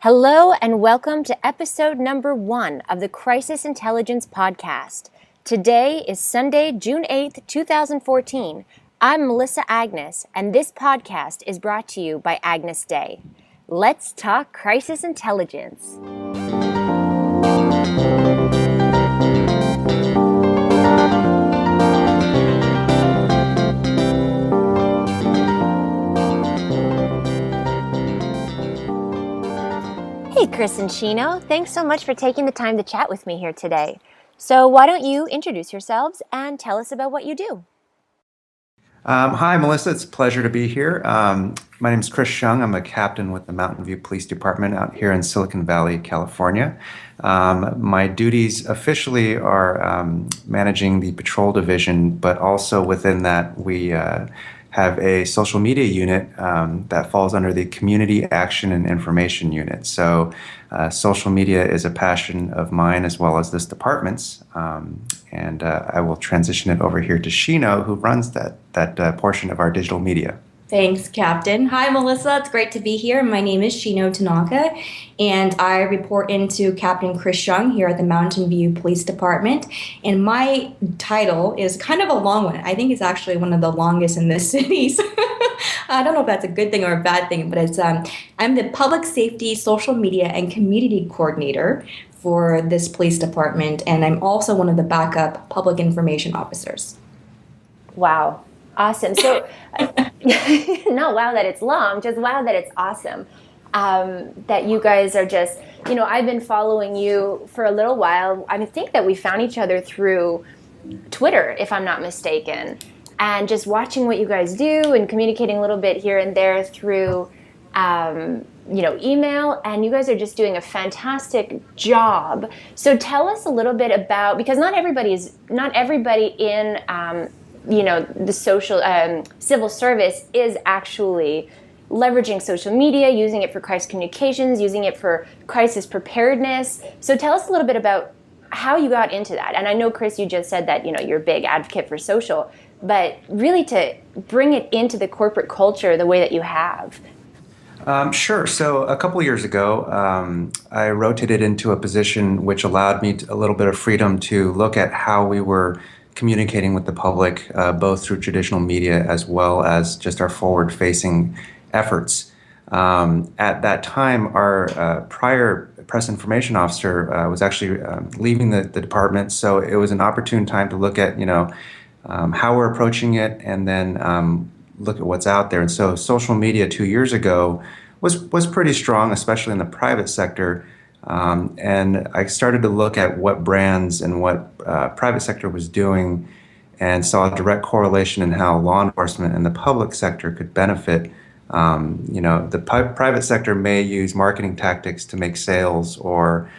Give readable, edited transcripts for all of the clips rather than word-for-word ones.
Hello and welcome to episode number 1 of the Crisis Intelligence Podcast. Today is Sunday, June 8th, 2014. I'm Melissa Agnes, and this podcast is brought to you by Agnes Day. Let's talk crisis intelligence. Hey, Chris and Shino, thanks so much for taking the time to chat with me here today. So why don't you introduce yourselves and tell us about what you do? Hi, Melissa. It's a pleasure to be here. My name is Chris Hsiung. I'm a captain with the Mountain View Police Department out here in Silicon Valley, California. My duties officially are managing the patrol division, but also within that we have a social media unit that falls under the Community Action and Information Unit. So social media is a passion of mine as well as this department's. And I will transition it over here to Shino, who runs that portion of our digital media. Thanks, Captain. Hi, Melissa. It's great to be here. My name is Shino Tanaka, and I report into Captain Chris Hsiung here at the Mountain View Police Department. And my title is kind of a long one. I think it's actually one of the longest in this city. So I don't know if that's a good thing or a bad thing, but it's I'm the Public Safety, Social Media, and Community Coordinator for this police department, and I'm also one of the backup public information officers. Wow. Awesome. So, not wow that it's long, just wow that it's awesome. That you guys are just, I've been following you for a little while. I think that we found each other through Twitter, if I'm not mistaken, and just watching what you guys do and communicating a little bit here and there through, email, and you guys are just doing a fantastic job. So tell us a little bit about, because not everybody in the social civil service is actually leveraging social media, using it for crisis communications, using it for crisis preparedness. So tell us a little bit about how you got into that. And I know, Chris, you just said that you're a big advocate for social, but really to bring it into the corporate culture the way that you have. Sure. So a couple of years ago, I rotated into a position which allowed me a little bit of freedom to look at how we were communicating with the public, both through traditional media as well as just our forward-facing efforts. At that time, our prior press information officer was actually leaving the department, so it was an opportune time to look at, how we're approaching it, and then look at what's out there. And so social media 2 years ago was pretty strong, especially in the private sector. And I started to look at what brands and what private sector was doing and saw a direct correlation in how law enforcement and the public sector could benefit. The private sector may use marketing tactics to make sales or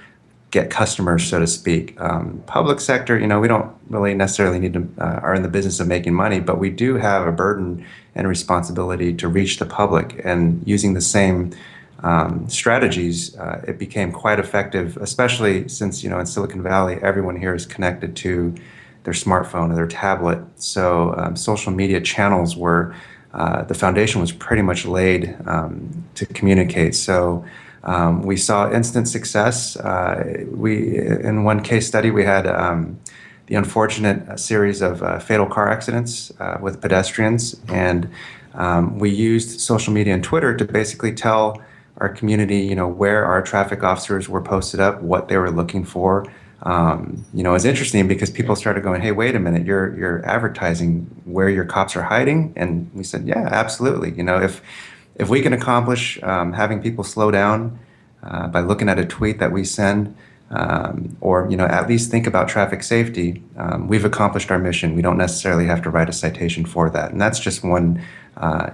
get customers, so to speak. Public sector, we don't really necessarily need to are in the business of making money, but we do have a burden and responsibility to reach the public. And using the same strategies, it became quite effective, especially since, in Silicon Valley, everyone here is connected to their smartphone or their tablet. So social media channels were, the foundation was pretty much laid to communicate. So we saw instant success. In one case study, we had the unfortunate series of fatal car accidents with pedestrians, and we used social media and Twitter to basically tell our community, where our traffic officers were posted up, what they were looking for. It was interesting because people started going, "Hey, wait a minute, you're advertising where your cops are hiding?" And we said, "Yeah, absolutely. If we can accomplish having people slow down by looking at a tweet that we send, or at least think about traffic safety, we've accomplished our mission. We don't necessarily have to write a citation for that." And that's just one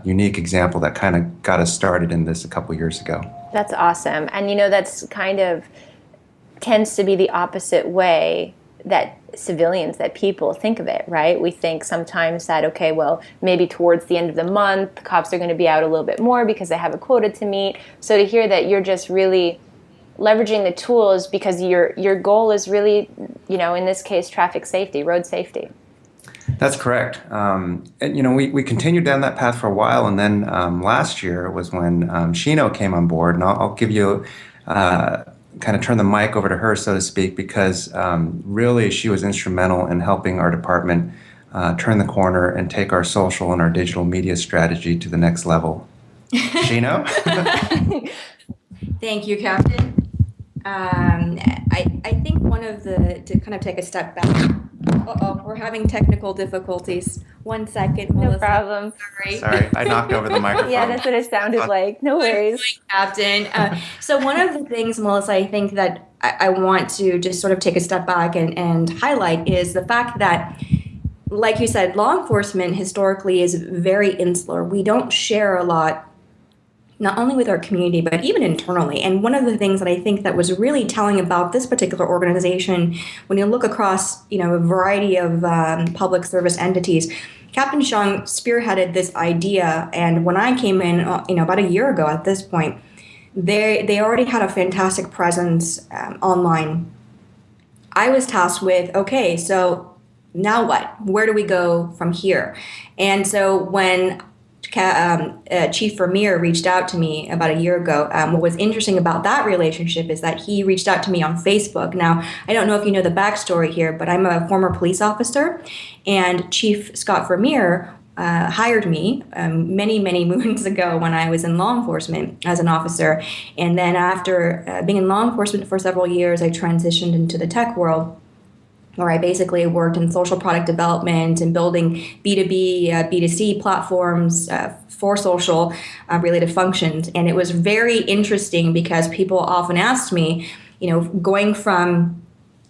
unique example that kind of got us started in this a couple years ago. That's awesome. And that's kind of tends to be the opposite way that civilians, that people think of it, right? We think sometimes that, okay, well, maybe towards the end of the month, the cops are going to be out a little bit more because they have a quota to meet. So to hear that you're just really leveraging the tools because your goal is really, in this case, traffic safety, road safety. That's correct. And we continued down that path for a while, and then last year was when Shino came on board, and I'll give you kind of turn the mic over to her, so to speak, because really she was instrumental in helping our department turn the corner and take our social and our digital media strategy to the next level. Shino? Thank you, Captain. I think to kind of take a step back. We're having technical difficulties. 1 second, Melissa. No problem. Sorry, I knocked over the microphone. Yeah, that's what it sounded like. No worries. Captain. So one of the things, Melissa, I think that I want to just sort of take a step back and highlight is the fact that, like you said, law enforcement historically is very insular. We don't share a lot, not only with our community, but even internally. And one of the things that I think that was really telling about this particular organization, when you look across, a variety of public service entities, Captain Hsiung spearheaded this idea. And when I came in, about a year ago at this point, they already had a fantastic presence online. I was tasked with, okay, so now what? Where do we go from here? And so when Chief Vermeer reached out to me about a year ago. What was interesting about that relationship is that he reached out to me on Facebook. Now, I don't know if you know the backstory here, but I'm a former police officer, and Chief Scott Vermeer hired me many, many moons ago when I was in law enforcement as an officer. And then after being in law enforcement for several years, I transitioned into the tech world, where I basically worked in social product development and building B2B, B2C platforms for social related functions. And it was very interesting because people often asked me, going from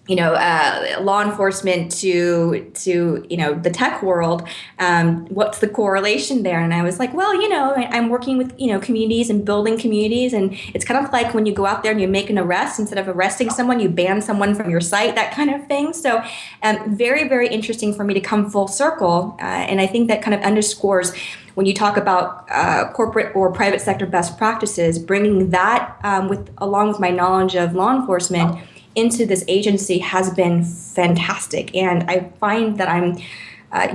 law enforcement to the tech world, what's the correlation there? And I was like, well, I'm working with communities and building communities, and it's kind of like when you go out there and you make an arrest, instead of arresting someone, you ban someone from your site, that kind of thing. So very, very interesting for me to come full circle, and I think that kind of underscores when you talk about corporate or private sector best practices, bringing that along with my knowledge of law enforcement into this agency has been fantastic. And I find that I'm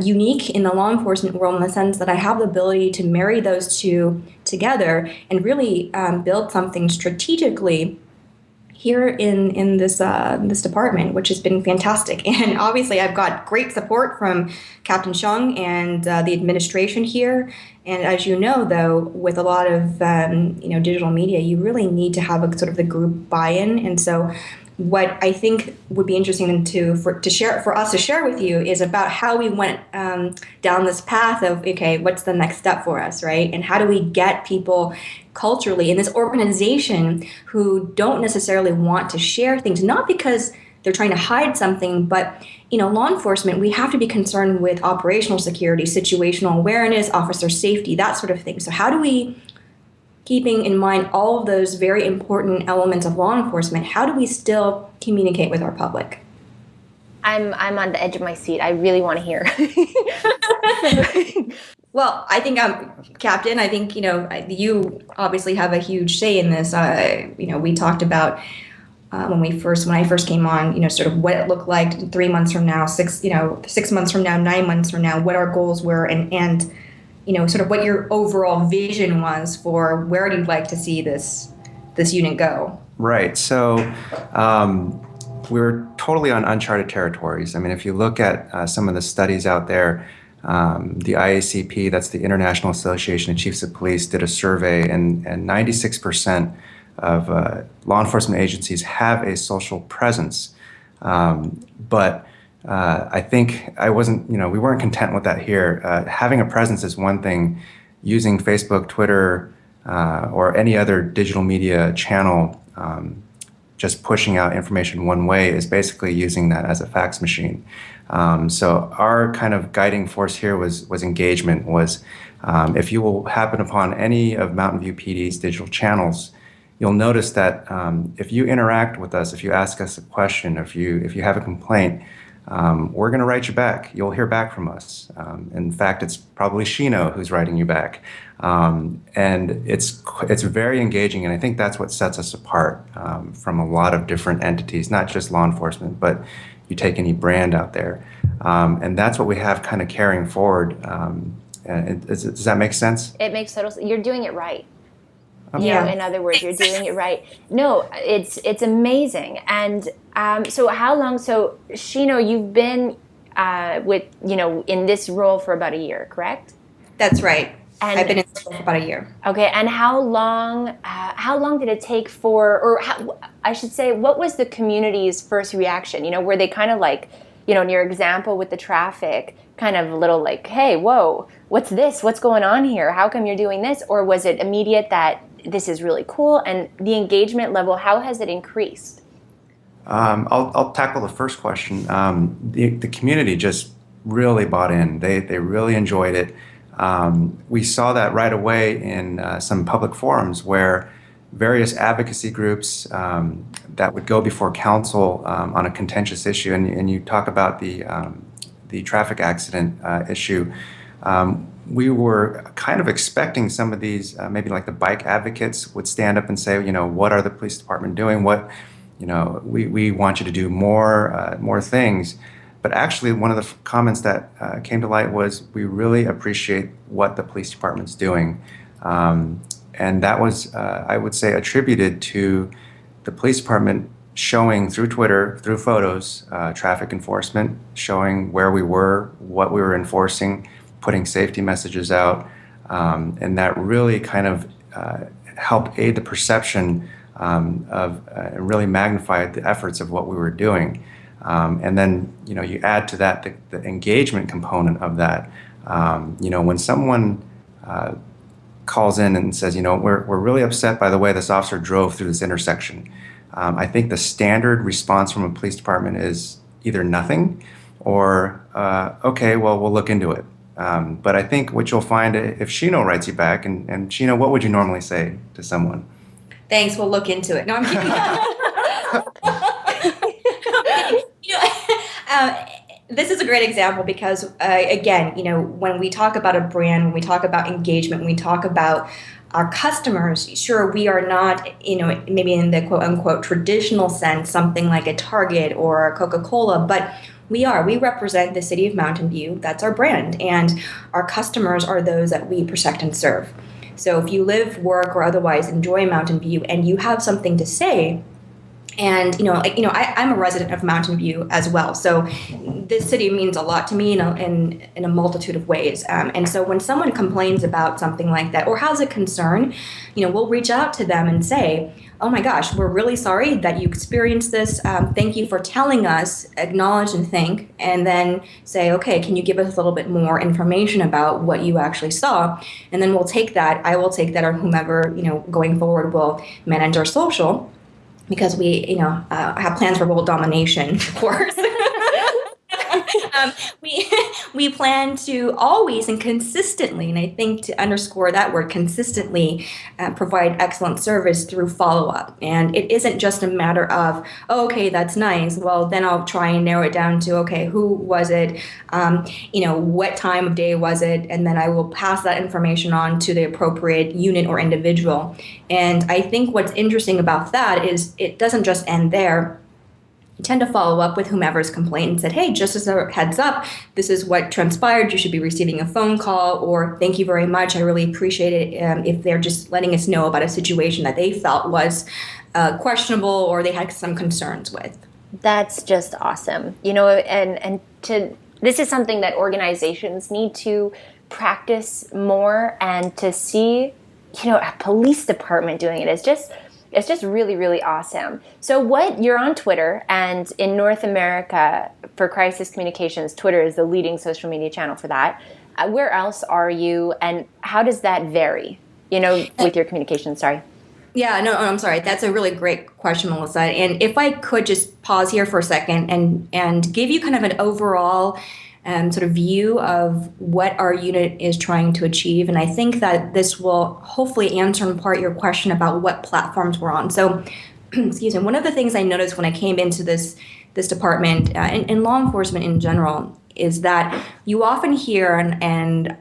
unique in the law enforcement world in the sense that I have the ability to marry those two together and really build something strategically here in this department, which has been fantastic. And obviously, I've got great support from Captain Hsiung and the administration here. And as you know, though, with a lot of digital media, you really need to have a sort of the group buy-in. And so what I think would be interesting for us to share with you is about how we went down this path of, okay, what's the next step for us, right? And how do we get people culturally in this organization who don't necessarily want to share things, not because they're trying to hide something, but law enforcement, we have to be concerned with operational security, situational awareness, officer safety, that sort of thing. So how do we, keeping in mind all of those very important elements of law enforcement, how do we still communicate with our public? I'm on the edge of my seat. I really want to hear. Well, I think, Captain, I think, you obviously have a huge say in this. We talked about when I first came on, sort of what it looked like 3 months from now, 6 months from now, 9 months from now, what our goals were, and sort of what your overall vision was for where you'd like to see this unit go. Right. So we're totally on uncharted territories. I mean, if you look at some of the studies out there, the IACP, that's the International Association of Chiefs of Police, did a survey, and 96% of law enforcement agencies have a social presence. But I think we weren't content with that here. Having a presence is one thing. Using Facebook, Twitter, or any other digital media channel, just pushing out information one way is basically using that as a fax machine. So our kind of guiding force here was engagement. If you will happen upon any of Mountain View PD's digital channels, you'll notice that if you interact with us, if you ask us a question, if you have a complaint, we're going to write you back. You'll hear back from us. In fact, it's probably Shino who's writing you back. And it's very engaging, and I think that's what sets us apart from a lot of different entities, not just law enforcement, but you take any brand out there. And that's what we have kind of carrying forward. Does that make sense? It makes total sense. You're doing it right. In other words, you're doing it right. No, it's amazing. And so how long? So Shino, you've been in this role for about a year, correct? That's right. And I've been in this role for about a year. Okay, and how long did it take I should say, what was the community's first reaction? Were they kind of like, in your example with the traffic, kind of a little like, hey, whoa, what's this? What's going on here? How come you're doing this? Or was it immediate that this is really cool? And the engagement level, how has it increased? I'll tackle the first question. The community just really bought in. They really enjoyed it. We saw that right away in some public forums where various advocacy groups that would go before council on a contentious issue, and you talk about the traffic accident issue. We were kind of expecting some of these, maybe like the bike advocates would stand up and say, what are the police department doing? We want you to do more things. But actually, one of the comments that came to light was, we really appreciate what the police department's doing. And that was, I would say, attributed to the police department showing through Twitter, through photos, traffic enforcement, showing where we were, what we were enforcing, putting safety messages out. And that really kind of helped aid the perception of really magnified the efforts of what we were doing. And then, you add to that the engagement component of that. When someone calls in and says, we're really upset by the way this officer drove through this intersection, I think the standard response from a police department is either nothing or, okay, well, we'll look into it. But I think what you'll find if Shino writes you back, and Shino, what would you normally say to someone? Thanks, we'll look into it. No, I'm kidding. This is a great example because, again, when we talk about a brand, when we talk about engagement, when we talk about our customers, sure, we are not, maybe in the quote unquote traditional sense, something like a Target or a Coca-Cola, but we represent the city of Mountain View. That's our brand. And our customers are those that we protect and serve. So if you live, work, or otherwise enjoy Mountain View and you have something to say, and, I'm a resident of Mountain View as well. So this city means a lot to me in a multitude of ways. And so when someone complains about something like that or has a concern, we'll reach out to them and say, oh my gosh, we're really sorry that you experienced this. Thank you for telling us, acknowledge and thank, and then say, okay, can you give us a little bit more information about what you actually saw? And then we'll take that. I will take that, or whomever, going forward will manage our social. Because we, have plans for world domination, of course. We plan to always and consistently, and I think to underscore that word, consistently provide excellent service through follow-up. And it isn't just a matter of, oh, okay, that's nice. Well, then I'll try and narrow it down to, okay, who was it? What time of day was it? And then I will pass that information on to the appropriate unit or individual. And I think what's interesting about that is it doesn't just end there. You tend to follow up with whomever's complained and said, hey, just as a heads up, this is what transpired. You should be receiving a phone call, or thank you very much. I really appreciate it if they're just letting us know about a situation that they felt was questionable or they had some concerns with. That's just awesome. This is something that organizations need to practice more, and to see, a police department doing it is just, it's just really, really awesome. So you're on Twitter, and in North America for crisis communications, Twitter is the leading social media channel for that. Where else are you, and how does that vary, with your communications? Sorry. Yeah, no, I'm sorry. That's a really great question, Melissa. And if I could just pause here for a second and give you kind of an overall sort of view of what our unit is trying to achieve. And I think that this will hopefully answer in part your question about what platforms we're on. So, excuse me, one of the things I noticed when I came into this department and law enforcement in general is that you often hear, and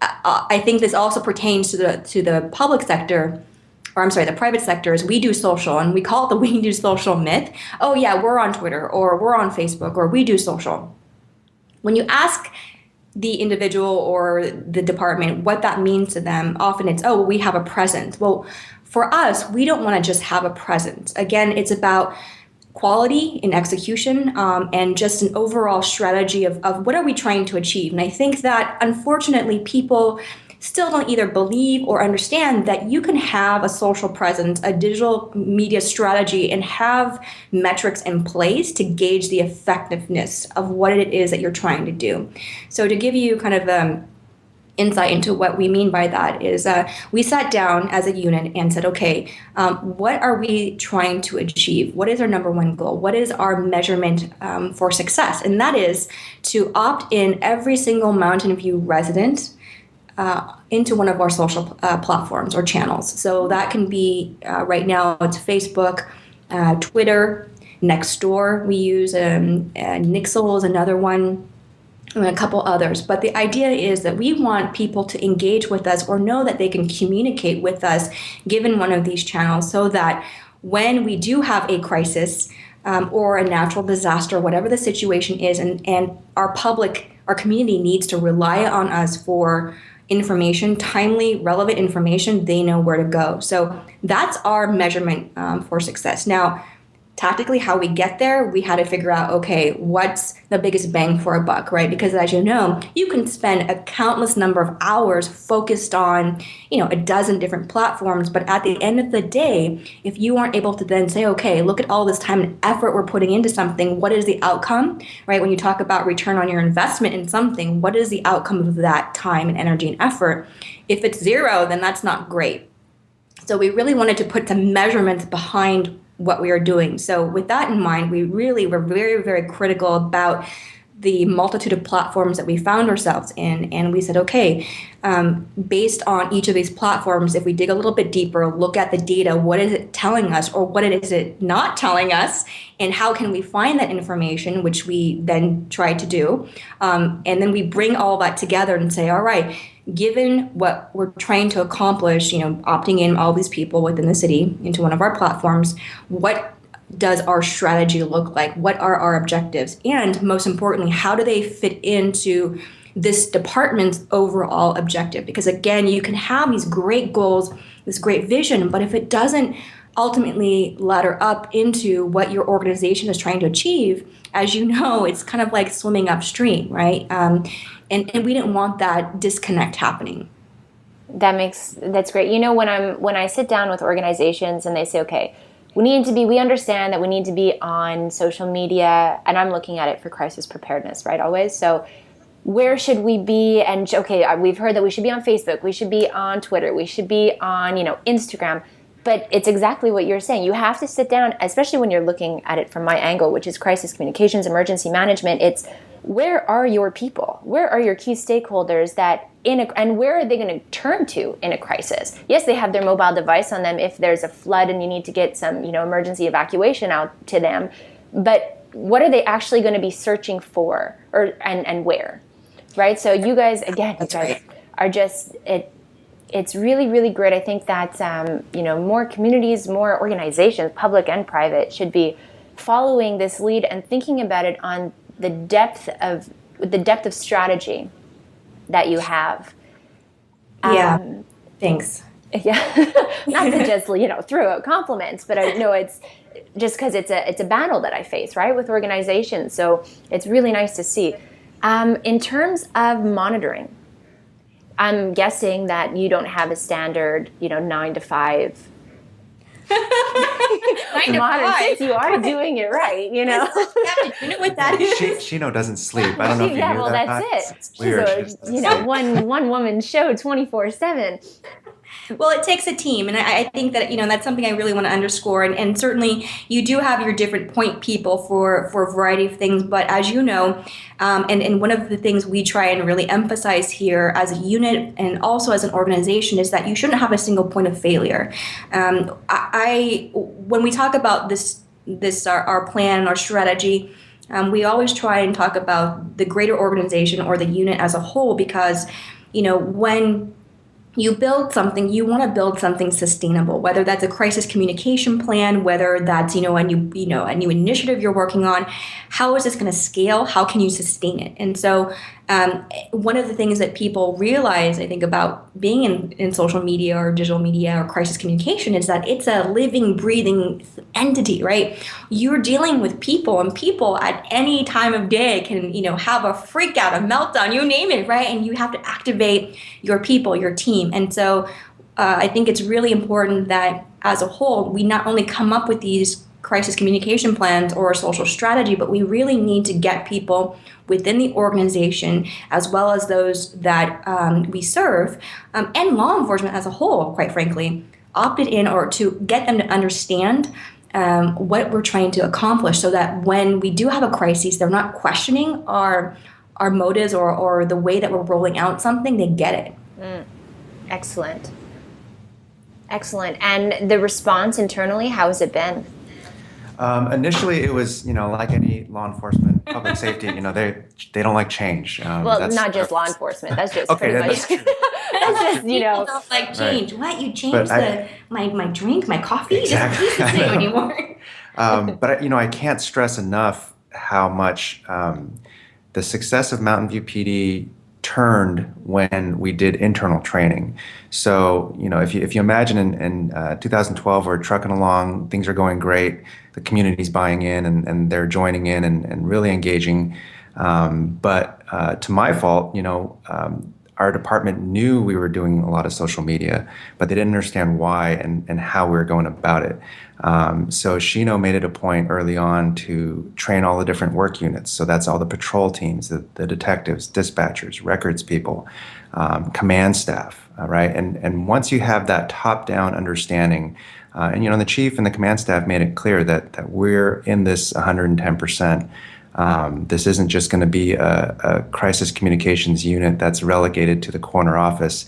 I think this also pertains to the public sector, or I'm sorry, the private sector, is we do social, and we call it the we do social myth. Oh yeah, we're on Twitter, or we're on Facebook, or we do social. When you ask the individual or the department, what that means to them, often it's, oh, we have a presence. Well, for us, we don't want to just have a presence. Again, it's about quality in execution, and just an overall strategy of what are we trying to achieve. And I think that unfortunately people still don't either believe or understand that you can have a social presence, a digital media strategy, and have metrics in place to gauge the effectiveness of what it is that you're trying to do. So to give you kind of insight into what we mean by that is we sat down as a unit and said, okay, what are we trying to achieve? What is our number one goal? What is our measurement for success? And that is to opt in every single Mountain View resident into one of our social platforms or channels. So that can be, right now, it's Facebook, Twitter, Nextdoor. We use Nixle is another one, and a couple others. But the idea is that we want people to engage with us or know that they can communicate with us given one of these channels, so that when we do have a crisis or a natural disaster, whatever the situation is, and our community needs to rely on us for information, timely, relevant information, they know where to go. So that's our measurement for success. Now, tactically, how we get there, we had to figure out, okay, what's the biggest bang for a buck, right? Because as you know, you can spend a countless number of hours focused on, a dozen different platforms. But at the end of the day, if you aren't able to then say, okay, look at all this time and effort we're putting into something, what is the outcome, right? When you talk about return on your investment in something, what is the outcome of that time and energy and effort? If it's zero, then that's not great. So we really wanted to put some measurements behind what we are doing. So with that in mind, we really were very, very critical about the multitude of platforms that we found ourselves in. And we said, okay, based on each of these platforms, if we dig a little bit deeper, look at the data, what is it telling us or what is it not telling us? And how can we find that information, which we then try to do. And then we bring all that together and say, all right, given what we're trying to accomplish, opting in all these people within the city into one of our platforms, what does our strategy look like? What are our objectives? And most importantly, how do they fit into this department's overall objective? Because again, you can have these great goals, this great vision, but if it doesn't ultimately ladder up into what your organization is trying to achieve, as you know, it's kind of like swimming upstream, right? And we didn't want that disconnect happening. That's great. When I sit down with organizations and they say, okay, we understand that we need to be on social media, and I'm looking at it for crisis preparedness, right? Always. So where should we be? And okay, we've heard that we should be on Facebook, we should be on Twitter, we should be on, Instagram. But it's exactly what you're saying. You have to sit down, especially when you're looking at it from my angle, which is crisis communications, emergency management. It's where are your people? Where are your key stakeholders and where are they going to turn to in a crisis? Yes, they have their mobile device on them if there's a flood and you need to get some, emergency evacuation out to them. But what are they actually going to be searching for and where? Right? So you guys, again, are just it's really, really great. I think that more communities, more organizations, public and private, should be following this lead and thinking about it on the depth of strategy that you have. Thanks. Yeah, not to just throw out compliments, but I know it's just because it's a battle that I face, right, with organizations. So it's really nice to see. In terms of monitoring, I'm guessing that you don't have a standard, 9 to 5. 9 to 5. You are doing it right, You know what that is? Shino doesn't sleep. I don't know if you knew that. That's it. It's weird. She's one woman show 24/7. Well, it takes a team, and I think that that's something I really want to underscore. And certainly, you do have your different point people for a variety of things. But as you know, and one of the things we try and really emphasize here as a unit and also as an organization is that you shouldn't have a single point of failure. When we talk about this our plan, our strategy, we always try and talk about the greater organization or the unit as a whole, because when you build something, you want to build something sustainable, whether that's a crisis communication plan, whether that's, a new initiative you're working on. How is this going to scale? How can you sustain it? And so One of the things that people realize, I think, about being in social media or digital media or crisis communication is that it's a living, breathing entity, right? You're dealing with people, and people at any time of day can, have a freak out, a meltdown, you name it, right? And you have to activate your people, your team. And so I think it's really important that as a whole, we not only come up with these crisis communication plans or a social strategy, but we really need to get people within the organization, as well as those that we serve, and law enforcement as a whole, quite frankly, opted in, or to get them to understand what we're trying to accomplish, so that when we do have a crisis, they're not questioning our motives or the way that we're rolling out something. They get it. Excellent. And the response internally, how has it been? Initially, it was, like any law enforcement, public safety, they don't like change. Well, not just law enforcement. That's just okay, pretty much. that's true. That's just, People don't like change. Right. What? You changed my drink, my coffee? Exactly. It doesn't taste the same anymore. But I can't stress enough how much the success of Mountain View PD turned when we did internal training. So, if you imagine in 2012, we're trucking along, things are going great, the community's buying in and they're joining in and really engaging. But to my fault, our department knew we were doing a lot of social media, but they didn't understand why and how we were going about it. So Shino made it a point early on to train all the different work units. So that's all the patrol teams, the detectives, dispatchers, records people, command staff, right? And once you have that top-down understanding, and the chief and the command staff made it clear that we're in this 110%. This isn't just going to be a crisis communications unit that's relegated to the corner office.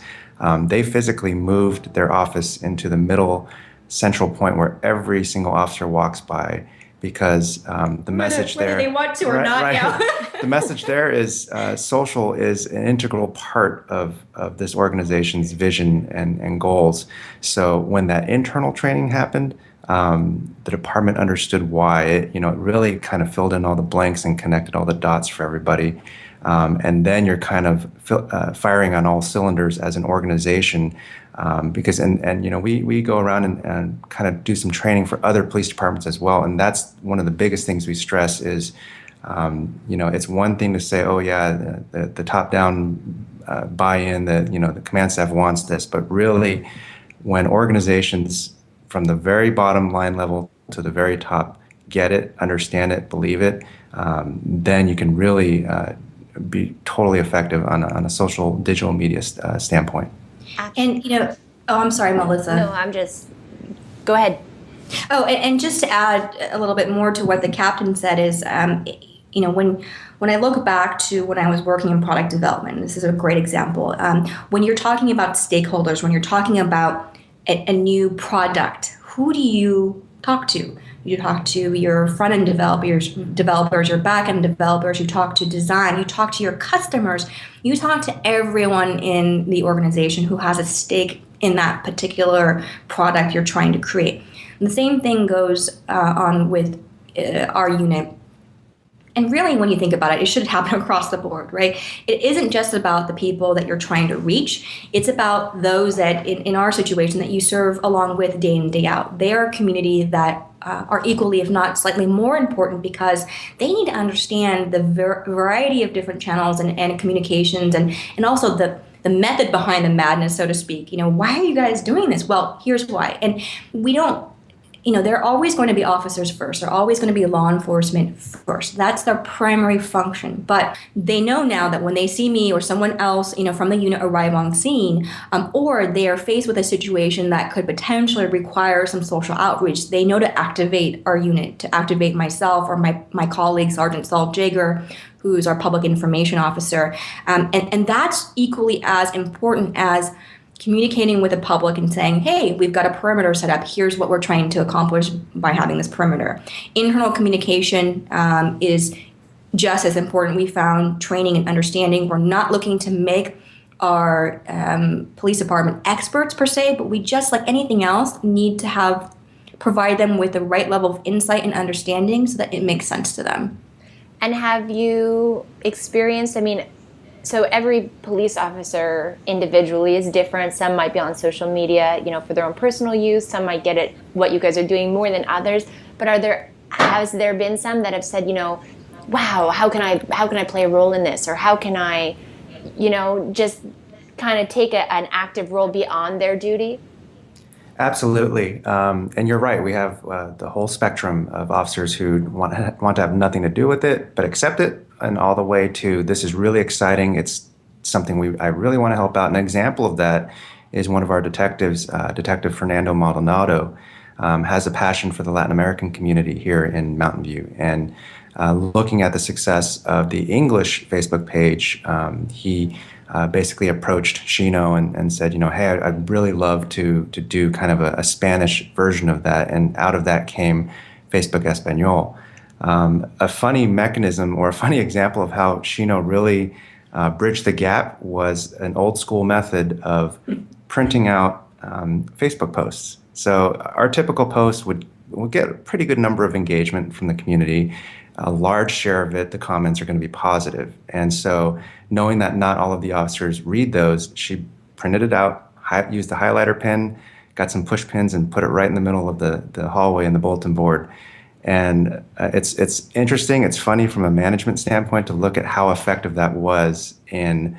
They physically moved their office into the middle central point where every single officer walks by, because the message there, whether they want to or not, yeah. The message there is social is an integral part of this organization's vision and goals. So when that internal training happened, the department understood why. It really kind of filled in all the blanks and connected all the dots for everybody. And then you're kind of firing on all cylinders as an organization, because we go around and kind of do some training for other police departments as well. And that's one of the biggest things we stress is, it's one thing to say, oh yeah, the top-down buy-in, the command staff wants this, but really when organizations from the very bottom line level to the very top get it, understand it, believe it, then you can really be totally effective on a social digital media standpoint. And I'm sorry, Melissa. No, go ahead. Oh, and just to add a little bit more to what the captain said is, when I look back to when I was working in product development, this is a great example. When you're talking about stakeholders, when you're talking about a new product, who do you talk to? You talk to your front-end developers, your back-end developers, you talk to design, you talk to your customers, you talk to everyone in the organization who has a stake in that particular product you're trying to create. And the same thing goes on with our unit. And really, when you think about it, it should happen across the board, right? It isn't just about the people that you're trying to reach. It's about those that, in our situation, that you serve along with day in, day out. They are a community that are equally, if not slightly more important, because they need to understand the variety of different channels and communications and also the method behind the madness, so to speak. Why are you guys doing this? Well, here's why. And we don't, they're always going to be officers first. They're always going to be law enforcement first. That's their primary function. But they know now that when they see me or someone else, from the unit arrive on scene, or they are faced with a situation that could potentially require some social outreach, they know to activate our unit, to activate myself or my colleague, Sergeant Saul Jaeger, who's our public information officer. And that's equally as important as communicating with the public and saying, hey, we've got a perimeter set up. Here's what we're trying to accomplish by having this perimeter. Internal communication is just as important. We found training and understanding. We're not looking to make our police department experts per se, but we, just like anything else, need to provide them with the right level of insight and understanding so that it makes sense to them. And have you experienced, so every police officer individually is different. Some might be on social media, for their own personal use. Some might get it, what you guys are doing more than others. But has there been some that have said, wow, how can I play a role in this? Or how can I, just kind of take an active role beyond their duty? Absolutely. And you're right. We have the whole spectrum of officers who want to have nothing to do with it, but accept it, and all the way to this is really exciting. It's something I really want to help out. An example of that is one of our detectives, Detective Fernando Maldonado, has a passion for the Latin American community here in Mountain View. And looking at the success of the English Facebook page, he basically approached Shino and said, hey, I'd really love to do kind of a Spanish version of that. And out of that came Facebook Espanol. A funny mechanism or a funny example of how Shino really bridged the gap was an old school method of printing out Facebook posts. So our typical post would get a pretty good number of engagement from the community. A large share of it, the comments are going to be positive. And so knowing that not all of the officers read those, she printed it out, used a highlighter pen, got some push pins and put it right in the middle of the hallway in the bulletin board. And it's interesting, it's funny from a management standpoint to look at how effective that was in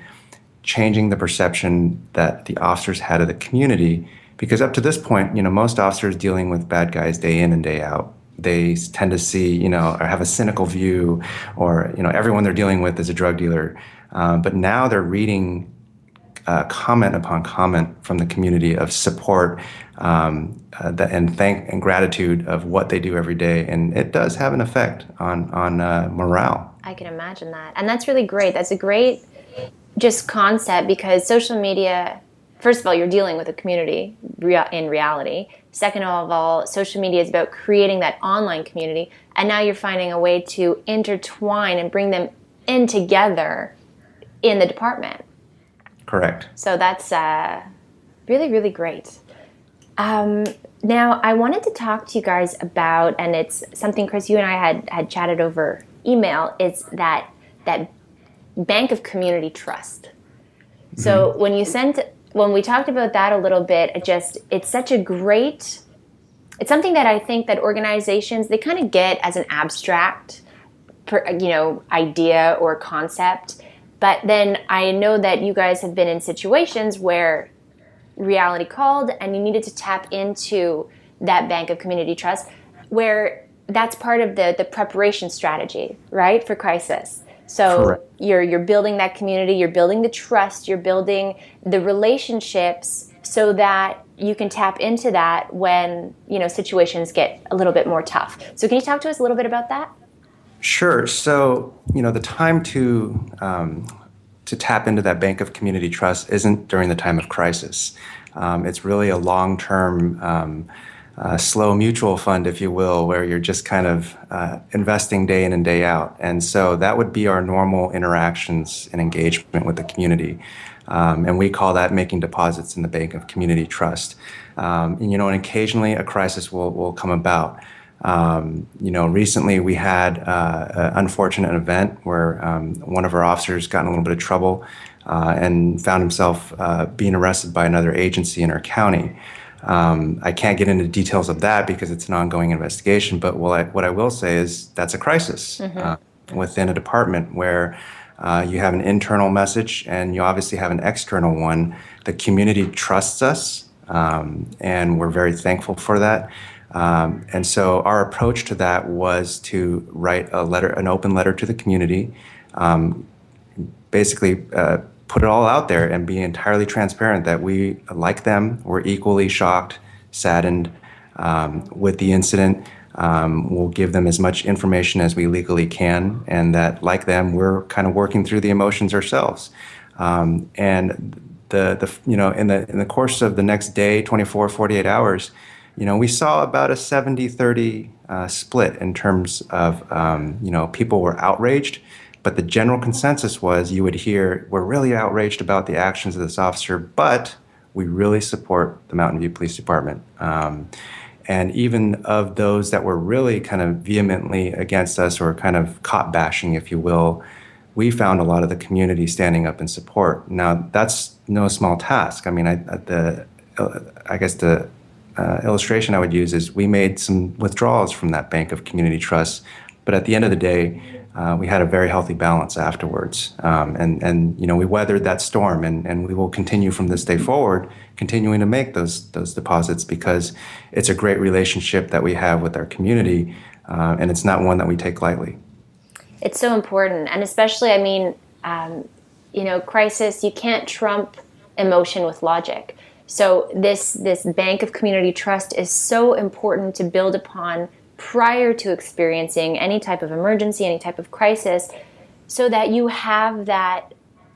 changing the perception that the officers had of the community. Because up to this point, most officers dealing with bad guys day in and day out, they tend to see, or have a cynical view, or, everyone they're dealing with is a drug dealer. But now they're reading comment upon comment from the community of support and gratitude of what they do every day. And it does have an effect on morale. I can imagine that. And that's really great. That's a great just concept, because social media, first of all, you're dealing with a community in reality. Second of all, social media is about creating that online community. And now you're finding a way to intertwine and bring them in together in the department. Correct. So that's really, really great. Now, I wanted to talk to you guys about, and it's something, Chris, you and I had chatted over email, it's that bank of community trust. Mm-hmm. So when we talked about that a little bit, it's such a great, it's something that I think that organizations, they kind of get as an abstract, idea or concept. But then I know that you guys have been in situations where reality called and you needed to tap into that bank of community trust, where that's part of the preparation strategy, right, for crisis. So correct. You're building that community, you're building the trust, you're building the relationships so that you can tap into that when, situations get a little bit more tough. So can you talk to us a little bit about that? Sure. So, the time to tap into that bank of community trust isn't during the time of crisis. It's really a long-term, slow mutual fund, if you will, where you're just kind of investing day in and day out. And so that would be our normal interactions and engagement with the community. And we call that making deposits in the bank of community trust. And occasionally a crisis will come about. Recently we had an unfortunate event where one of our officers got in a little bit of trouble and found himself being arrested by another agency in our county. I can't get into details of that because it's an ongoing investigation, but what I will say is that's a crisis mm-hmm. Within a department where you have an internal message and you obviously have an external one. The community trusts us, and we're very thankful for that. And so our approach to that was to write an open letter to the community, basically put it all out there and be entirely transparent that we, like them, were equally shocked, saddened with the incident. We'll give them as much information as we legally can, and that, like them, we're kind of working through the emotions ourselves. And in the course of the next day, 24, 48 hours, we saw about a 70-30 split in terms of, people were outraged, but the general consensus was you would hear, we're really outraged about the actions of this officer, but we really support the Mountain View Police Department. And even of those that were really kind of vehemently against us or kind of cop bashing, if you will, we found a lot of the community standing up in support. Now, that's no small task. I mean, I guess the illustration I would use is we made some withdrawals from that bank of community trust, but at the end of the day, we had a very healthy balance afterwards. And we weathered that storm, and we will continue from this day forward, continuing to make those deposits, because it's a great relationship that we have with our community, and it's not one that we take lightly. It's so important. And especially, I mean, crisis, you can't trump emotion with logic. So this bank of community trust is so important to build upon prior to experiencing any type of emergency, any type of crisis, so that you have that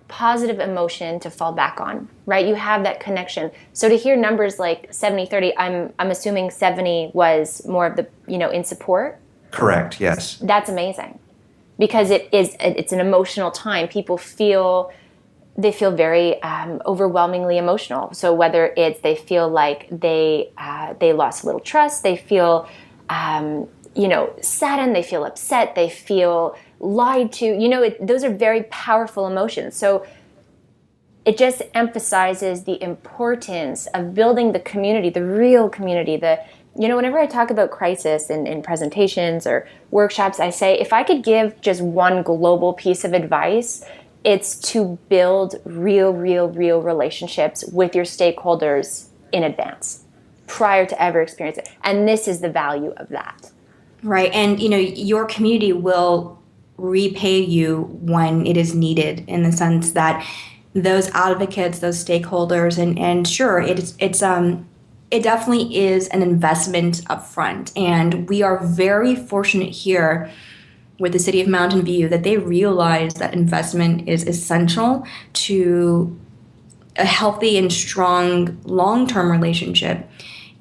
positive emotion to fall back on, right? You have that connection. So to hear numbers like 70-30, I'm assuming 70 was more of the, in support? Correct, yes. That's amazing. Because it's an emotional time. People feel very overwhelmingly emotional. So whether it's they feel like they lost a little trust, they feel saddened, they feel upset, they feel lied to. Those are very powerful emotions. So it just emphasizes the importance of building the community, the real community. Whenever I talk about crisis in presentations or workshops, I say if I could give just one global piece of advice, it's to build real relationships with your stakeholders in advance, prior to ever experiencing it. And this is the value of that. Right. And, your community will repay you when it is needed, in the sense that those advocates, those stakeholders, and sure, it definitely is an investment up front. And we are very fortunate here with the city of Mountain View that they realize that investment is essential to a healthy and strong long-term relationship.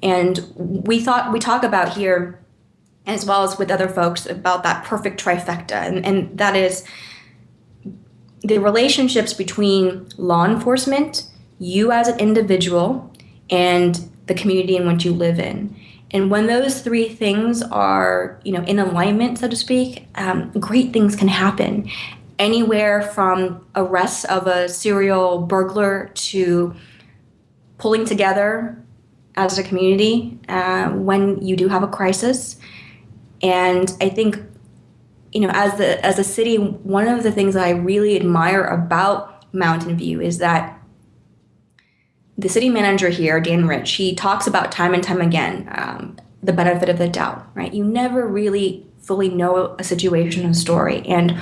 And we talk about here, as well as with other folks, about that perfect trifecta. And that is the relationships between law enforcement, you as an individual, and the community in which you live in. And when those three things are, in alignment, so to speak, great things can happen. Anywhere from arrests of a serial burglar to pulling together as a community when you do have a crisis. And I think, as a city, one of the things that I really admire about Mountain View is that the city manager here, Dan Rich, he talks about time and time again the benefit of the doubt, right? You never really fully know a situation, a story. And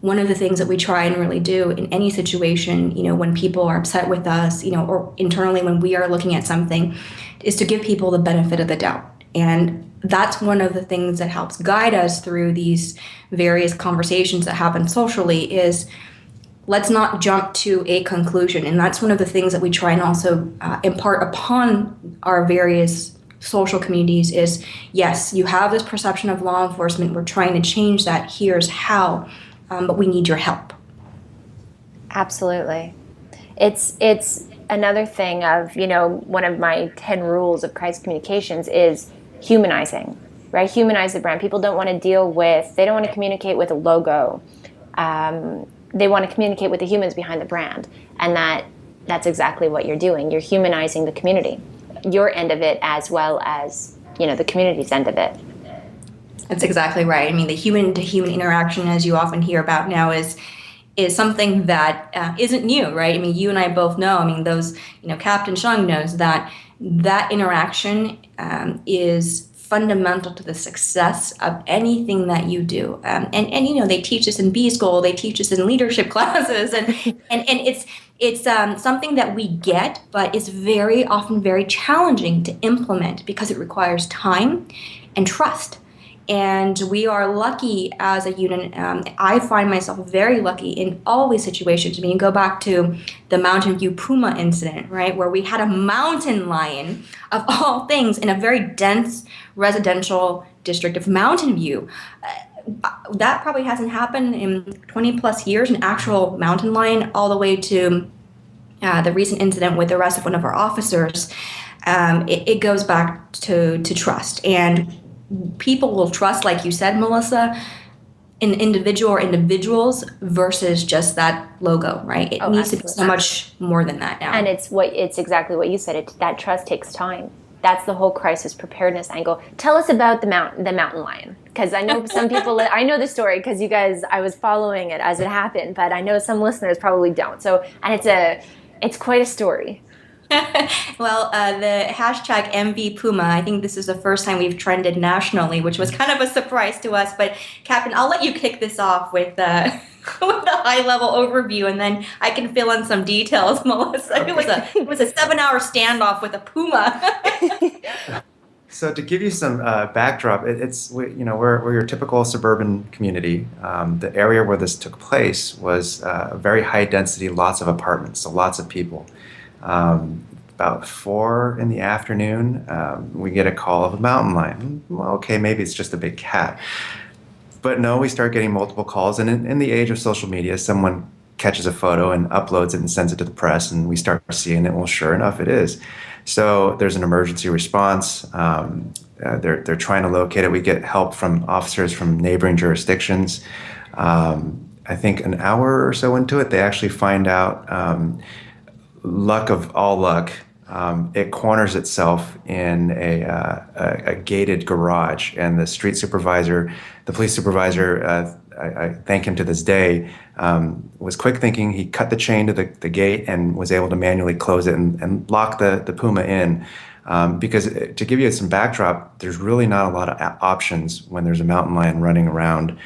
one of the things that we try and really do in any situation, when people are upset with us, or internally when we are looking at something, is to give people the benefit of the doubt. And that's one of the things that helps guide us through these various conversations that happen socially is, let's not jump to a conclusion. And that's one of the things that we try and also impart upon our various social communities is, yes, you have this perception of law enforcement. We're trying to change that. Here's how, but we need your help. Absolutely. It's another thing of, one of my 10 rules of crisis communications is humanizing, right? Humanize the brand. People don't want to they don't want to communicate with a logo. They want to communicate with the humans behind the brand. And that's exactly what you're doing. You're humanizing the community, your end of it, as well as, the community's end of it. That's exactly right. I mean, the human-to-human interaction, as you often hear about now, is something that isn't new, right? I mean, you and I both know, those, Captain Hsiung knows that interaction is fundamental to the success of anything that you do. And they teach us in B school, they teach us in leadership classes, and it's something that we get, but it's very often very challenging to implement because it requires time and trust. And we are lucky as a unit. I find myself very lucky in all these situations. Go back to the Mountain View Puma incident, right, where we had a mountain lion, of all things, in a very dense residential district of Mountain View. That probably hasn't happened in 20 plus years, an actual mountain lion, all the way to the recent incident with the arrest of one of our officers. It goes back to trust. And people will trust, like you said, Melissa, an individual or individuals versus just that logo, right? It needs to be so much more than that now. And it's exactly what you said. That trust takes time. That's the whole crisis preparedness angle. Tell us about the mountain lion, because I know some people. I know the story because you guys. I was following it as it happened, but I know some listeners probably don't. So, and it's quite a story. Well, the hashtag MV Puma, I think this is the first time we've trended nationally, which was kind of a surprise to us. But Captain, I'll let you kick this off with with a high-level overview, and then I can fill in some details, Melissa. Okay. It was a 7-hour standoff with a puma. So to give you some backdrop, we're your typical suburban community. The area where this took place was very high density, lots of apartments, so lots of people. About 4 in the afternoon, we get a call of a mountain lion. Well, okay, maybe it's just a big cat. But no, we start getting multiple calls. And in the age of social media, someone catches a photo and uploads it and sends it to the press, and we start seeing it. Well, sure enough, it is. So there's an emergency response. They're trying to locate it. We get help from officers from neighboring jurisdictions. I think an hour or so into it, they actually find out, luck of all luck, it corners itself in a gated garage, and the police supervisor, I thank him to this day, was quick thinking. He cut the chain to the gate and was able to manually close it and lock the puma in. Because to give you some backdrop, there's really not a lot of options when there's a mountain lion running around.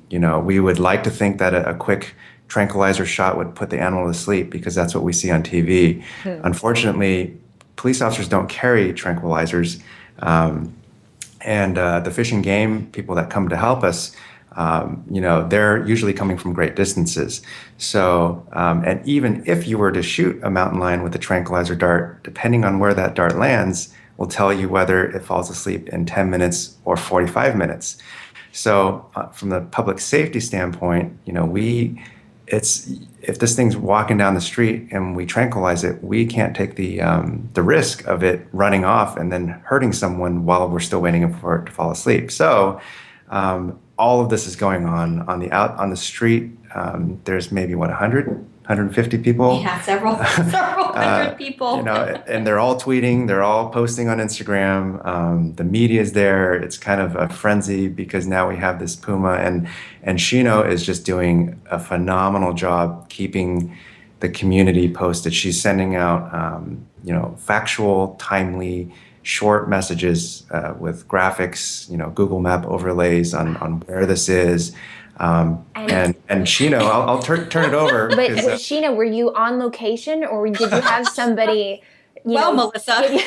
We would like to think that a quick tranquilizer shot would put the animal to sleep because that's what we see on TV. Unfortunately, police officers don't carry tranquilizers. And the fish and game people that come to help us, they're usually coming from great distances. So, and even if you were to shoot a mountain lion with a tranquilizer dart, depending on where that dart lands, will tell you whether it falls asleep in 10 minutes or 45 minutes. So, from the public safety standpoint, if this thing's walking down the street and we tranquilize it, we can't take the risk of it running off and then hurting someone while we're still waiting for it to fall asleep. So all of this is going on the street. There's maybe 150 people. Yeah, several hundred people. And they're all tweeting, they're all posting on Instagram. The media is there. It's kind of a frenzy because now we have this puma, and Shino is just doing a phenomenal job keeping the community posted. She's sending out, factual, timely, short messages with graphics, Google Map overlays on where this is. And Shino, I'll turn it over. But Shino, were you on location, or did you have somebody? Melissa,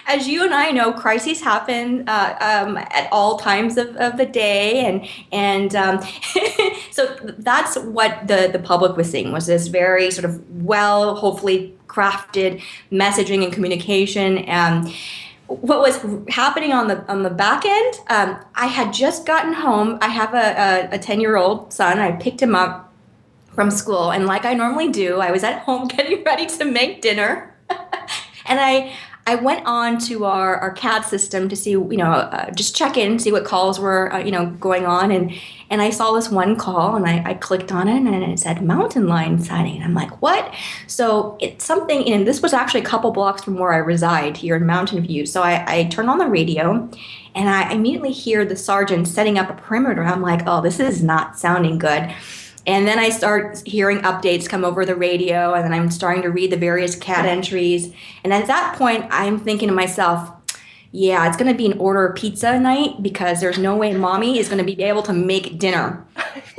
as you and I know, crises happen at all times of the day, and so that's what the public was seeing, was this very sort of hopefully crafted messaging and communication. What was happening on the back end? I had just gotten home. I have a 10-year-old son. I picked him up from school, and like I normally do, I was at home getting ready to make dinner, and I went on to our CAD system to see, just check in, see what calls were, going on, and I saw this one call, and I clicked on it, and it said mountain lion sighting. And I'm like, what? So it's something, and this was actually a couple blocks from where I reside here in Mountain View. So I turn on the radio, and I immediately hear the sergeant setting up a perimeter. I'm like, oh, this is not sounding good. And then I start hearing updates come over the radio, and then I'm starting to read the various CAD entries. And at that point, I'm thinking to myself, yeah, it's going to be an order pizza night because there's no way mommy is going to be able to make dinner.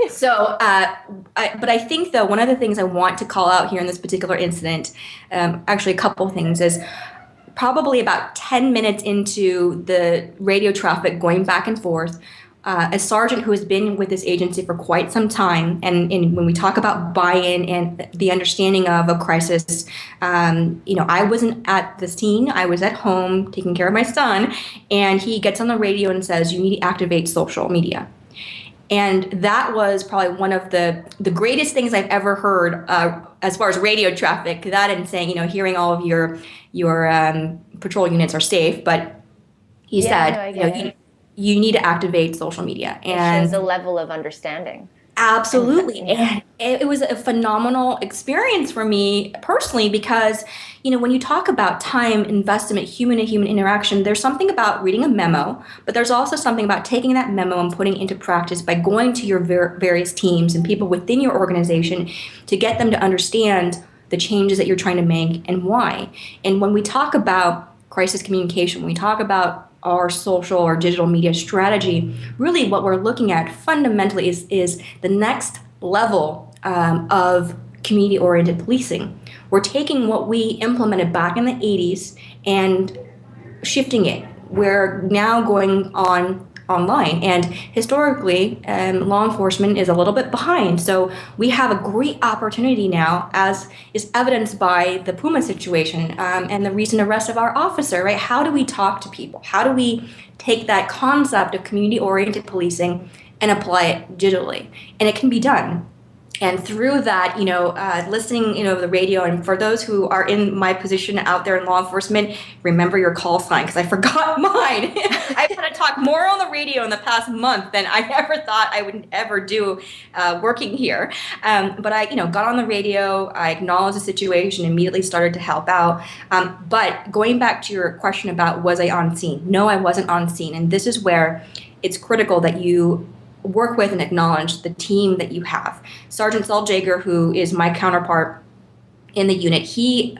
So, but I think, though, one of the things I want to call out here in this particular incident, actually a couple things, is probably about 10 minutes into the radio traffic going back and forth, a sergeant who has been with this agency for quite some time, and when we talk about buy-in and the understanding of a crisis, I wasn't at the scene. I was at home taking care of my son, and he gets on the radio and says, you need to activate social media. And that was probably one of the greatest things I've ever heard as far as radio traffic, that and saying, hearing all of your patrol units are safe. But he said, you need to activate social media. And it shows a level of understanding. Absolutely. And it was a phenomenal experience for me personally because, when you talk about time investment, human to human interaction, there's something about reading a memo, but there's also something about taking that memo and putting it into practice by going to your various teams and people within your organization to get them to understand the changes that you're trying to make and why. And when we talk about crisis communication, when we talk about our social or digital media strategy, really what we're looking at fundamentally is the next level of community-oriented policing. We're taking what we implemented back in the 80s and shifting it. We're now going online, and historically, law enforcement is a little bit behind. So we have a great opportunity now, as is evidenced by the Puma situation and the recent arrest of our officer, right? How do we talk to people? How do we take that concept of community-oriented policing and apply it digitally? And it can be done. And through that, listening, to the radio, and for those who are in my position out there in law enforcement, remember your call sign, because I forgot mine. I've had to talk more on the radio in the past month than I ever thought I would ever do working here. But I, got on the radio, I acknowledged the situation, immediately started to help out. But going back to your question about was I on scene? No, I wasn't on scene. And this is where it's critical that you work with and acknowledge the team that you have. Sergeant Saul Jaeger, who is my counterpart in the unit,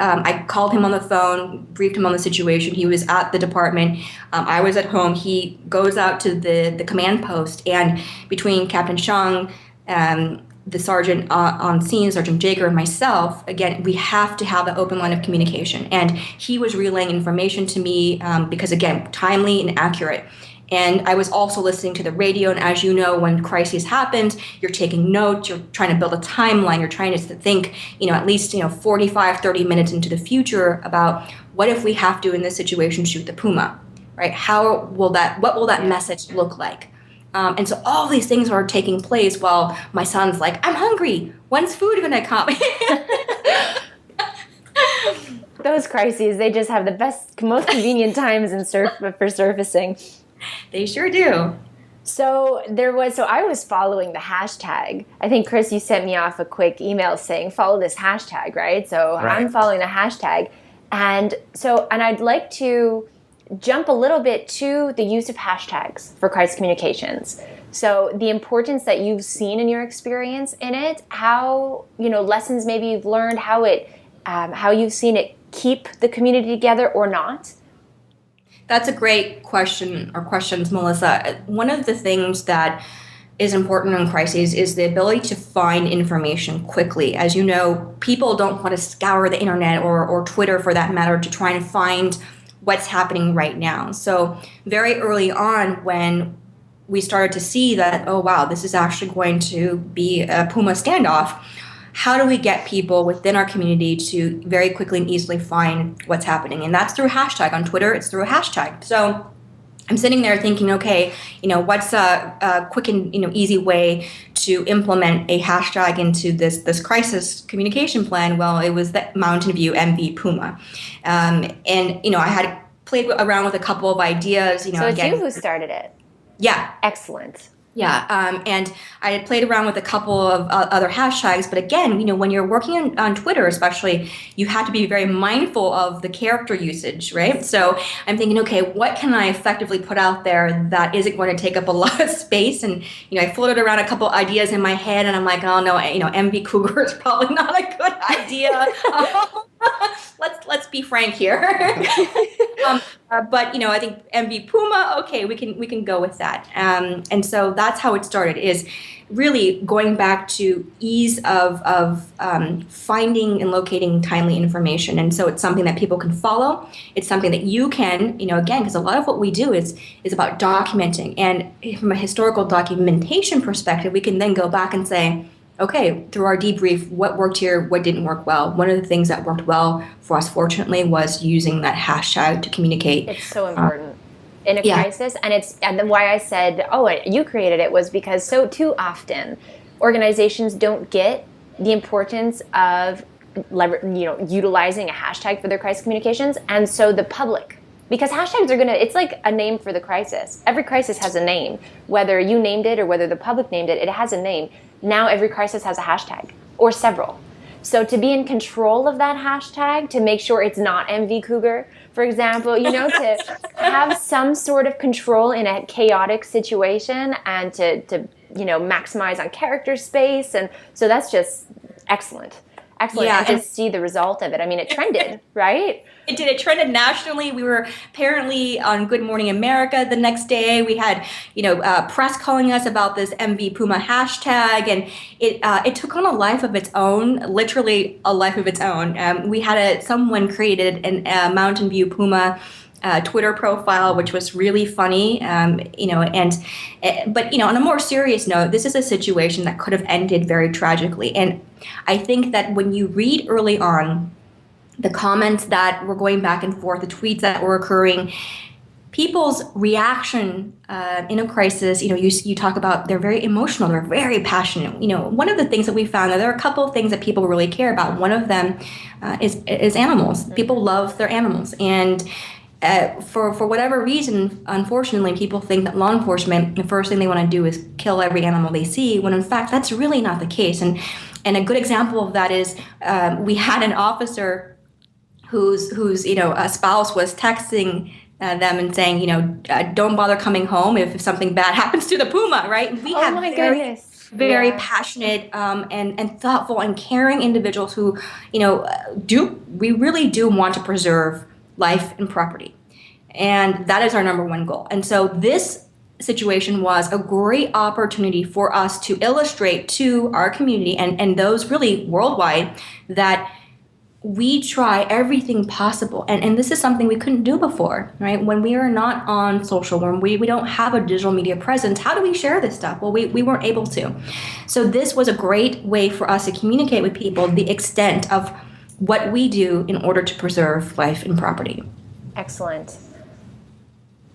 I called him on the phone, briefed him on the situation. He was at the department. I was at home. He goes out to the command post, and between Captain Hsiung, the sergeant on scene, Sergeant Jaeger, and myself, again, we have to have an open line of communication. And he was relaying information to me because, again, timely and accurate. And I was also listening to the radio. And as you know, when crises happens, you're taking notes, you're trying to build a timeline, you're trying to think, at least, 45, 30 minutes into the future about what if we have to, in this situation, shoot the Puma, right? What will that message look like? And so all these things are taking place while my son's like, I'm hungry. When's food going to come? Those crises, they just have the best, most convenient times for surfacing. They sure do. So I was following the hashtag. I think, Chris, you sent me off a quick email saying, follow this hashtag, right? So right. I'm following the hashtag. And I'd like to jump a little bit to the use of hashtags for crisis communications. So the importance that you've seen in your experience in it, how, lessons maybe you've learned, how you've seen it keep the community together or not. That's a great question, or questions, Melissa. One of the things that is important in crises is the ability to find information quickly. As you know, people don't want to scour the internet or Twitter, for that matter, to try and find what's happening right now. So very early on, when we started to see that, oh, wow, this is actually going to be a Puma standoff, how do we get people within our community to very quickly and easily find what's happening? And that's through a hashtag. On Twitter, it's through a hashtag. So I'm sitting there thinking, okay, what's a quick and easy way to implement a hashtag into this crisis communication plan? Well, it was the Mountain View MV Puma, and I had played around with a couple of ideas. So it's you who started it. Yeah, excellent. Yeah, and I had played around with a couple of other hashtags, but again, when you're working on Twitter especially, you have to be very mindful of the character usage, right? So I'm thinking, okay, what can I effectively put out there that isn't going to take up a lot of space? And, I floated around a couple ideas in my head, and I'm like, oh no, MV Cougar is probably not a good idea. Let's be frank here. But I think MV Puma, okay, we can go with that. And so that's how it started, is really going back to ease of finding and locating timely information. And so it's something that people can follow. It's something that you can, again, because a lot of what we do is about documenting. And from a historical documentation perspective, we can then go back and say, okay, through our debrief, what worked here, what didn't work well. One of the things that worked well for us, fortunately, was using that hashtag to communicate. It's so important in a crisis. And why I said, you created it, was because so too often organizations don't get the importance of utilizing a hashtag for their crisis communications. And so the public Because hashtags are going to, it's like a name for the crisis. Every crisis has a name. Whether you named it or whether the public named it, it has a name. Now every crisis has a hashtag or several. So to be in control of that hashtag, to make sure it's not MV Cougar, for example, to have some sort of control in a chaotic situation and to maximize on character space. And so that's just excellent. Excellent. Yeah, and to see the result of it. I mean, it trended, right? It did. It trended nationally. We were apparently on Good Morning America the next day. We had, press calling us about this MV Puma hashtag, and it took on a life of its own, literally a life of its own. We had someone created a Mountain View Puma Twitter profile, which was really funny, but on a more serious note, this is a situation that could have ended very tragically. And I think that when you read early on the comments that were going back and forth, the tweets that were occurring, people's reaction in a crisis, you talk about they're very emotional, they're very passionate. One of the things that we found that there are a couple of things that people really care about. One of them is animals. Mm-hmm. People love their animals, and for whatever reason, unfortunately, people think that law enforcement, the first thing they want to do is kill every animal they see, when in fact that's really not the case. And a good example of that is we had an officer whose a spouse was texting them and saying, don't bother coming home if something bad happens to the puma, right? And we have very passionate and thoughtful and caring individuals who, we really do want to preserve life and property. And that is our number one goal. And so this situation was a great opportunity for us to illustrate to our community and those really worldwide that we try everything possible. And this is something we couldn't do before, right? When we are not on social, when we don't have a digital media presence, how do we share this stuff? Well, we weren't able to. So this was a great way for us to communicate with people the extent of what we do in order to preserve life and property. Excellent.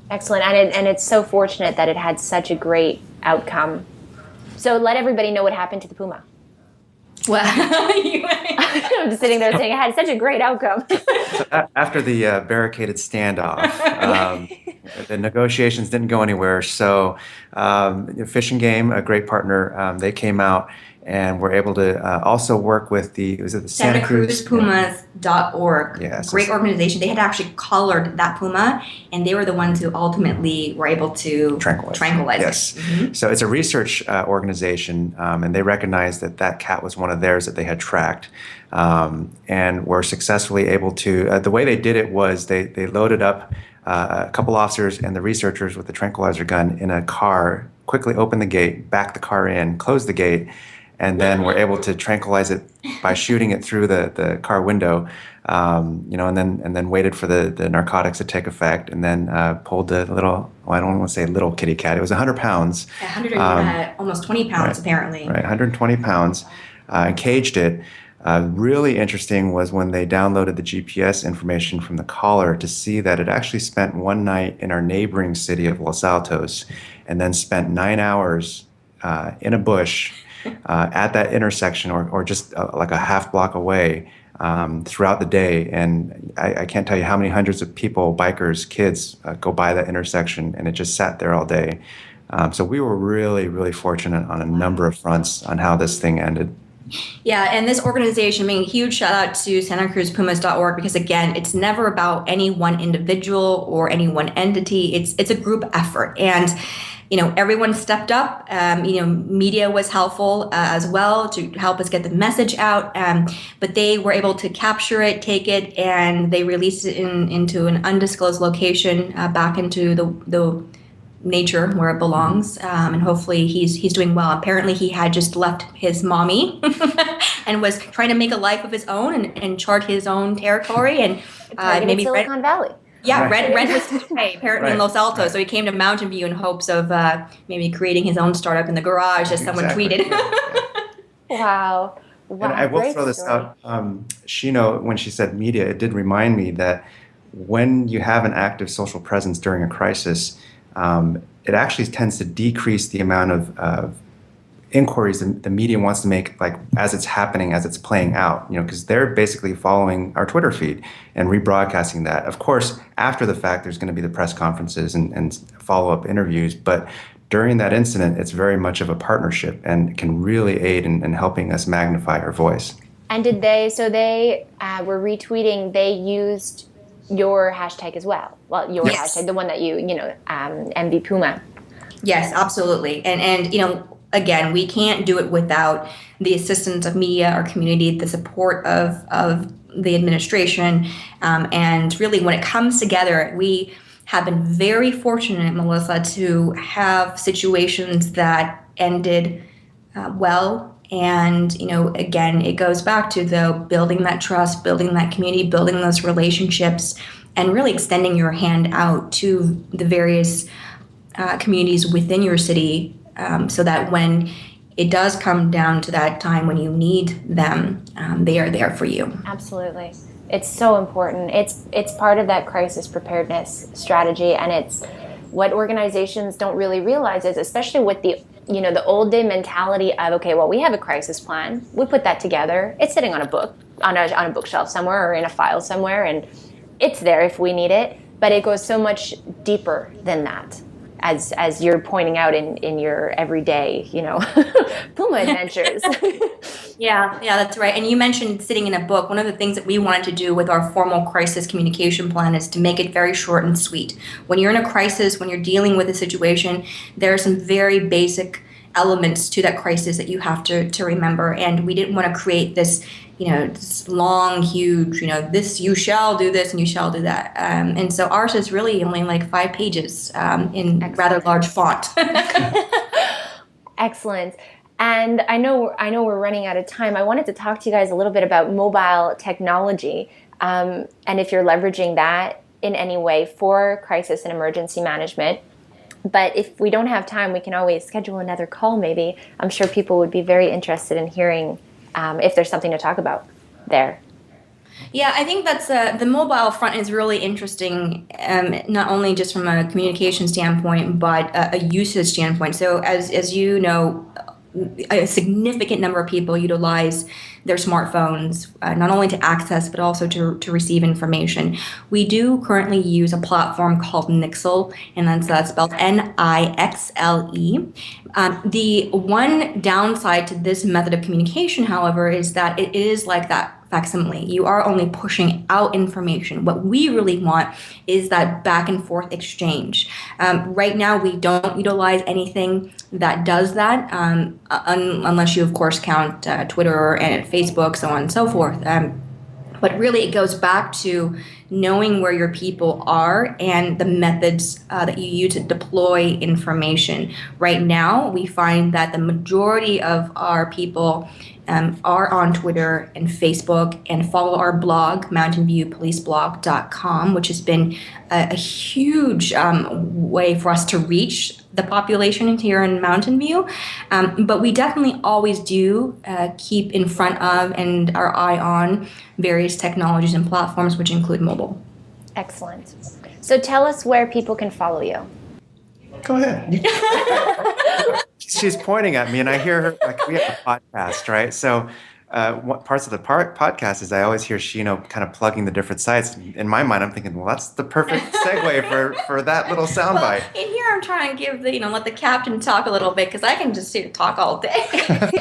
And it's so fortunate that it had such a great outcome. So let everybody know what happened to the puma. Well, I'm just sitting there saying it had such a great outcome. So after the barricaded standoff, the negotiations didn't go anywhere. So Fish and Game, a great partner, they came out and were able to also work with the Santa Cruz Pumas.org. Yeah, great organization. They had actually collared that puma, and they were the ones who ultimately were able to tranquilize yes. it. Mm-hmm. So it's a research organization, and they recognized that cat was one of theirs that they had tracked, and were successfully able to. The way they did it was they loaded up a couple officers and the researchers with the tranquilizer gun in a car, quickly opened the gate, backed the car in, closed the gate, and then were able to tranquilize it by shooting it through the car window, and then waited for the narcotics to take effect, and then pulled the little, I don't want to say little kitty cat, it was 100 pounds. Almost 20 pounds, apparently. Right, 120 pounds, and caged it. Really interesting was when they downloaded the GPS information from the collar to see that it actually spent one night in our neighboring city of Los Altos, and then spent 9 hours in a bush at that intersection, or just like a half block away, throughout the day. And I can't tell you how many hundreds of people, bikers, kids, go by that intersection, and it just sat there all day. So we were really, really fortunate on a number of fronts on how this thing ended. Yeah, and this organization, huge shout out to SantaCruzPumas.org, because again, it's never about any one individual or any one entity. It's a group effort, and everyone stepped up. Media was helpful as well to help us get the message out. But they were able to capture it, take it, and they released it into an undisclosed location, back into the nature where it belongs, and hopefully he's doing well. Apparently he had just left his mommy and was trying to make a life of his own and chart his own territory, and maybe Silicon Valley. Yeah, Red was apparently in Los Altos, so he came to Mountain View in hopes of maybe creating his own startup in the garage, as someone tweeted. Wow. And I will throw this out. Shino, when she said media, it did remind me that when you have an active social presence during a crisis, it actually tends to decrease the amount of inquiries the media wants to make, like as it's happening, as it's playing out, because they're basically following our Twitter feed and rebroadcasting that. Of course, after the fact, there's going to be the press conferences and follow-up interviews, but during that incident, it's very much of a partnership and can really aid in helping us magnify our voice. And they were retweeting, they used your hashtag as well. Well, your hashtag, the one that MV Puma. Yes, absolutely. And again, we can't do it without the assistance of media, our community, the support of the administration. And really, when it comes together, we have been very fortunate, Melissa, to have situations that ended well. And, again, it goes back to, though, building that trust, building that community, building those relationships, and really extending your hand out to the various communities within your city, so that when it does come down to that time when you need them, they are there for you. Absolutely. It's so important. It's part of that crisis preparedness strategy, and it's what organizations don't really realize is, especially with the old day mentality of, okay, well, we have a crisis plan. We put that together. It's sitting on a book, on a bookshelf somewhere or in a file somewhere, and it's there if we need it. But it goes so much deeper than that, as you're pointing out in your everyday, Puma adventures. Yeah, that's right. And you mentioned sitting in a book. One of the things that we wanted to do with our formal crisis communication plan is to make it very short and sweet. When you're in a crisis, when you're dealing with a situation, there are some very basic elements to that crisis that you have to remember. And we didn't want to create this, this long, huge, this, you shall do this and you shall do that. And so ours is really only like 5 pages in rather large font. Excellent. And I know we're running out of time. I wanted to talk to you guys a little bit about mobile technology, and if you're leveraging that in any way for crisis and emergency management. But if we don't have time, we can always schedule another call maybe. I'm sure people would be very interested in hearing if there's something to talk about there. Yeah, I think that's the mobile front is really interesting, not only just from a communication standpoint, but a usage standpoint. So as you know, a significant number of people utilize their smartphones, not only to access, but also to receive information. We do currently use a platform called Nixle, and that's spelled Nixle. The one downside to this method of communication, however, is that it is like that facsimile. You are only pushing out information. What we really want is that back and forth exchange. Right now, we don't utilize anything that does that, unless you, of course, count Twitter and Facebook, so on and so forth. But really, it goes back to knowing where your people are and the methods that you use to deploy information. Right now, we find that the majority of our people are on Twitter and Facebook and follow our blog, mountainviewpoliceblog.com, which has been a huge way for us to reach the population here in Mountain View. But we definitely always do keep in front of and our eye on various technologies and platforms, which include mobile. Excellent. So tell us where people can follow you. Go ahead. She's pointing at me, and I hear her, like, we have a podcast, right? So what parts of the podcast is I always hear Shino kind of plugging the different sites. In my mind, I'm thinking, well, that's the perfect segue for that little soundbite. Well, in here, I'm trying to give let the captain talk a little bit, because I can just talk all day.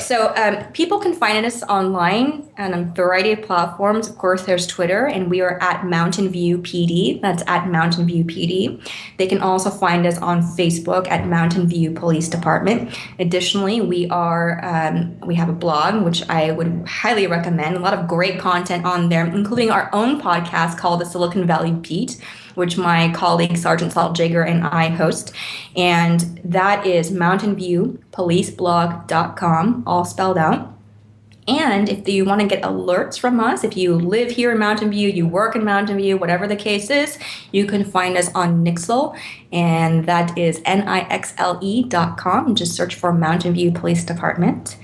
So people can find us online on a variety of platforms. Of course, there's Twitter, and we are at Mountain View PD. That's at Mountain View PD. They can also find us on Facebook at Mountain View Police Department. Additionally, we have a blog, which I would highly recommend. A lot of great content on there, including our own podcast called the Silicon Valley Beat, which my colleague Sergeant Saul Jaeger and I host. And that is mountainviewpoliceblog.com, all spelled out. And if you want to get alerts from us, if you live here in Mountain View, you work in Mountain View, whatever the case is, you can find us on Nixle, and that is Nixle.com. Just search for Mountain View Police Department.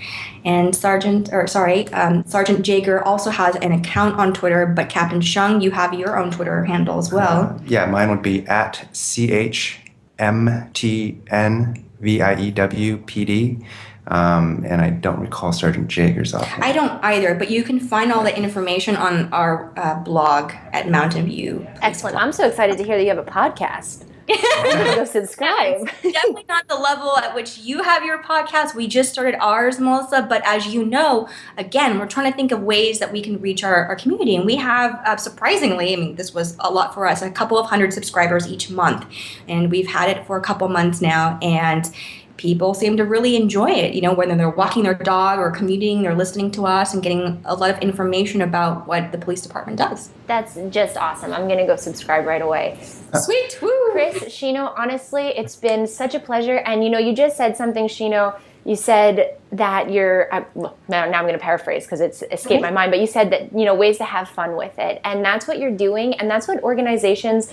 And Sergeant Jaeger also has an account on Twitter, but Captain Hsiung, you have your own Twitter handle as well. Yeah, mine would be at CH MTNVIEWPD. And I don't recall Sergeant Jaeger's offhand. I don't either, but you can find all the information on our blog at Mountain View. Excellent. I'm so excited to hear that you have a podcast. I'm going to go subscribe. It's definitely not the level at which you have your podcast. We just started ours, Melissa. But as you know, again, we're trying to think of ways that we can reach our community. And we have, surprisingly, I mean, this was a lot for us, a couple of hundred subscribers each month. And we've had it for a couple months now. And people seem to really enjoy it, you know, whether they're walking their dog or commuting, they're listening to us and getting a lot of information about what the police department does. That's just awesome. I'm going to go subscribe right away. Sweet. Woo. Chris, Shino, honestly, it's been such a pleasure. And, you know, you just said something, Shino. You said that you're, now I'm going to paraphrase because it's escaped my mind, but you said that, you know, ways to have fun with it. And that's what you're doing. And that's what organizations,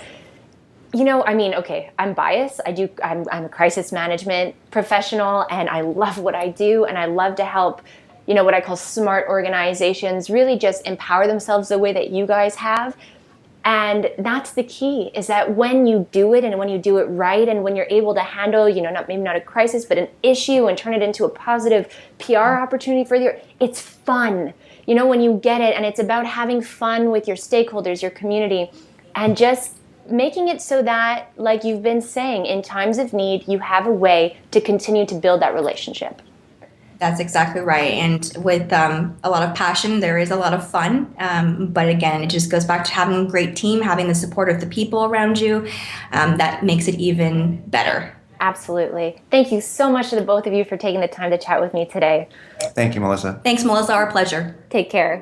you know, I mean, okay, I'm biased. I'm a crisis management professional, and I love what I do, and I love to help, you know, what I call smart organizations really just empower themselves the way that you guys have. And that's the key, is that when you do it and when you do it right and when you're able to handle, you know, maybe not a crisis, but an issue and turn it into a positive PR opportunity for you, it's fun. You know, when you get it, and it's about having fun with your stakeholders, your community, and just making it so that, like you've been saying, in times of need, you have a way to continue to build that relationship. That's exactly right. And with a lot of passion, there is a lot of fun. But again, it just goes back to having a great team, having the support of the people around you. That makes it even better. Absolutely. Thank you so much to the both of you for taking the time to chat with me today. Thank you, Melissa. Thanks, Melissa. Our pleasure. Take care.